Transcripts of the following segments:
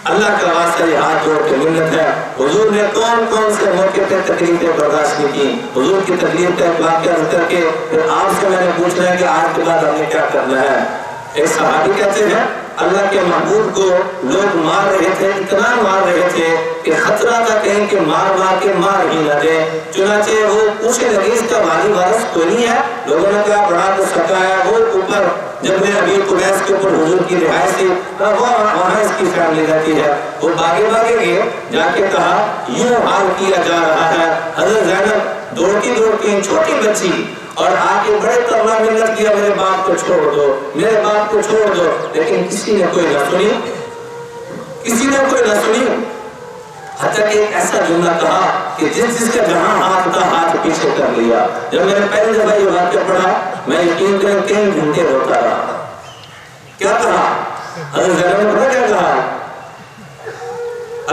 اللہ کا واسطہ یہ ہاتھ جوڑ کے منت ہے، حضور نے کون کون سے موقع پہ تکلیفیں برداشت کی، حضور کی تکلیف کا واقعہ ذکر کے پھر آپ سے میں نے پوچھنا ہے کہ آج کے بعد ہمیں کیا کرنا ہے۔ ایک صحابی کہتے ہیں اللہ کے محبوب کو لوگ مار رہے تھے، اتنا مار رہے تھے کہ خطرہ تھا کہیں کہ مار کے مار ہی نہ دے، چنانچہ وہ پوچھنے لگے اس کا والی وارث کوئی نہیں ہے؟ لوگوں نے کہا بڑا تو سکا ہے، وہ اوپر جب ابھی قبیس کے اوپر حضور کی رہائش تھی وہاں اس کی فیملی رہتی ہے، وہ باگے گئے جا کے کہا یوں حال کیا جا رہا ہے۔ حضرت زینب دوڑتی چھوٹی بچی اور آگے بڑے ترلا منت کیا میرے باپ کو چھوڑ دو، میرے باپ کو چھوڑ دو، لیکن کسی نے کوئی نہ سنی، حتیٰ کہ ایک ایسا جملہ کہا کہ جس کا جہاں ہاتھ تھا ہاتھ پیچھے کر لیا۔ جب میں نے پہلی دفعہ یہ واقعہ پڑھا میں یقین کریں 3 گھنٹے روتا رہا۔ کیا کہا حضرت زینب نے؟ پتہ کیا کہا؟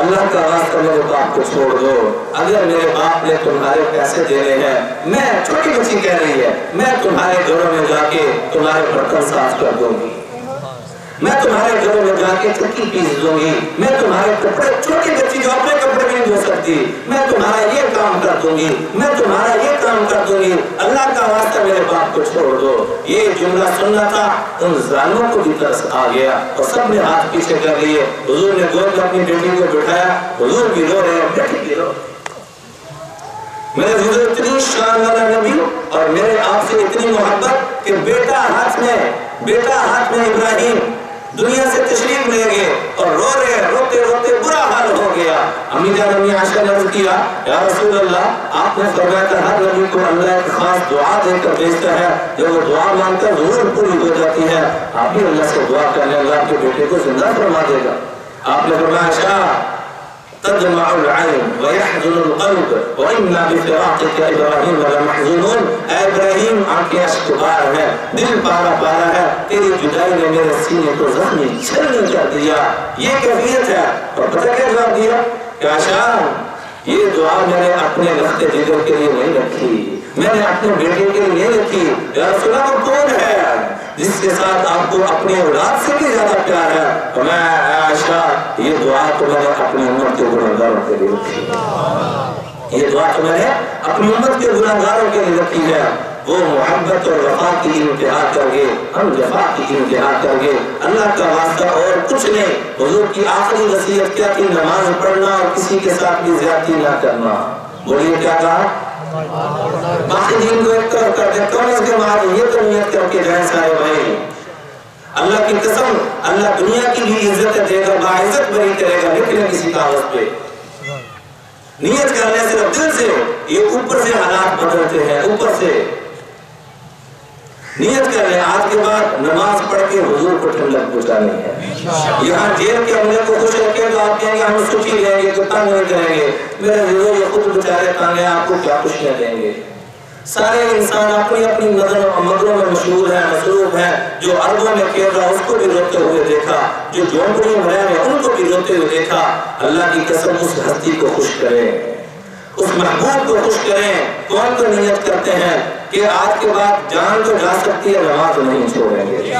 اللہ کا واسطہ میرے باپ کو چھوڑ دو، اگر میرے باپ نے تمہارے پیسے دینے ہیں، میں چھوٹی بچی کہہ رہی ہے، میں تمہارے گھروں میں جا کے تمہارے برتن صاف کر دوں گی، میں تمہارے گھروں میں جا کے چکی پیس دوں گی، میں تمہارے کپڑے، چھوٹی بچی جو اپنے کپڑے بھی نہیں دھو سکتی، میں تمہارا یہ کام کر دوں گی، میں تمہارا یہ کام کر دوں گی، اللہ کا واسطہ میرے باپ کو چھوڑ دو۔ یہ جملہ سننا تھا، ان ظالموں کو بھی ترس آ گیا اور سب نے ہاتھ پیچھے کر لیے۔ حضور نے گود میں اپنی بیٹی کو بٹھایا، حضور بھی رو رہے ہیں، بیٹی بھی رو۔ میرے حضور اتنی شان والا نبی اور میرے آپ سے اتنی محبت کہ بیٹا ہاتھ میں ابراہیم دنیا سے تشریف لے گئے اور روتے برا حال ہو گیا۔ امی جان امی عائشہ نے عرض کیا یا رسول اللہ آپ نے فرمایا کہ ہر نبی کو اللہ ایک خاص دعا دے کر بھیجتا ہے، جب وہ دعا مانگتا ضرور پوری ہو جاتی ہے، آپ بھی اللہ سے دعا کرنے اللہ کے بیٹے کو زندہ فرما دے گا۔ آپ نے فرمایا عائشہ تدمع العين ويحزن القلب وإنا بفراقك إبراهيم لمحزونون، اے ابراہیم آنکھیں اشکبار ہیں، دل پارا ہے، تیری جدائی نے میرے سینے کو زخمی چھلنی کر دیا۔ یہ کیفیت ہے۔ اور پتہ کیا جواب دیا کہ عائشہ یہ دعا میں نے اپنے لخت جگر کے لیے نہیں رکھی، میں نے اپنے بیٹے کے لیے نہیں رکھی۔ یا رسول اللہ وہ کون ہے جس کے ساتھ آپ کو اپنی اولاد سے بھی زیادہ پیار ہے؟ تو میں عائشہ یہ دعا تو میں نے اپنی امت کے گناہگاروں کے لیے رکھی، یہ دعا تو میں نے اپنی امت کے گناہگاروں کے لیے رکھی ہے۔ وہ محبت اور وفا کی انتہا کر گئے، ہم جفا کی انتہا کر گئے، اللہ کا واسطہ اور کچھ نہیں۔ حضور کی آخری وصیت کیا تھی؟ نماز پڑھنا اور کسی کے ساتھ بھی زیادتی نہ کرنا۔ بولیے کیا کہا؟ باقی دین کو ایک طرف کر دیں، کون اس کے بعد یہ تو نیت کر کے جائیں سارے بھائی، اللہ کی قسم اللہ دنیا کی بھی عزت دے گا، باعزت بری کرے گا، لکھ لیں کسی کاغذ پہ۔ نیت کرنے صرف دل سے، یہ اوپر سے حالات بدلتے ہیں، اوپر سے نیت کر لیں آج کے بعد نماز پڑھ کے حضور کو ٹھنڈک پہنچانی ہے۔ یہاں جیل کے عملے کو خوش رکھیں تو آپ کہیں گے ہم سچی لیں گے تو تنگ نہیں کریں گے، میرے حضور یہ خود بچارے تنگ ہیں، آپ کو کیا خوشیاں دیں گے؟ سارے انسان اپنی اپنی مدروں میں مشہور ہیں، مصروف ہیں، جو عربوں میں کھیل رہا اس کو بھی روتے ہوئے دیکھا، جو جھونپڑیوں میں رہ رہے ان کو بھی روتے ہوئے دیکھا۔ اللہ کی قسم اس ہستی کو خوش کریں، اس محبوب کو خوش کریں۔ کون تو نیت کرتے ہیں کہ آج کے بعد جان تو جا سکتی ہے، نماز نہیں چھوڑیں گے۔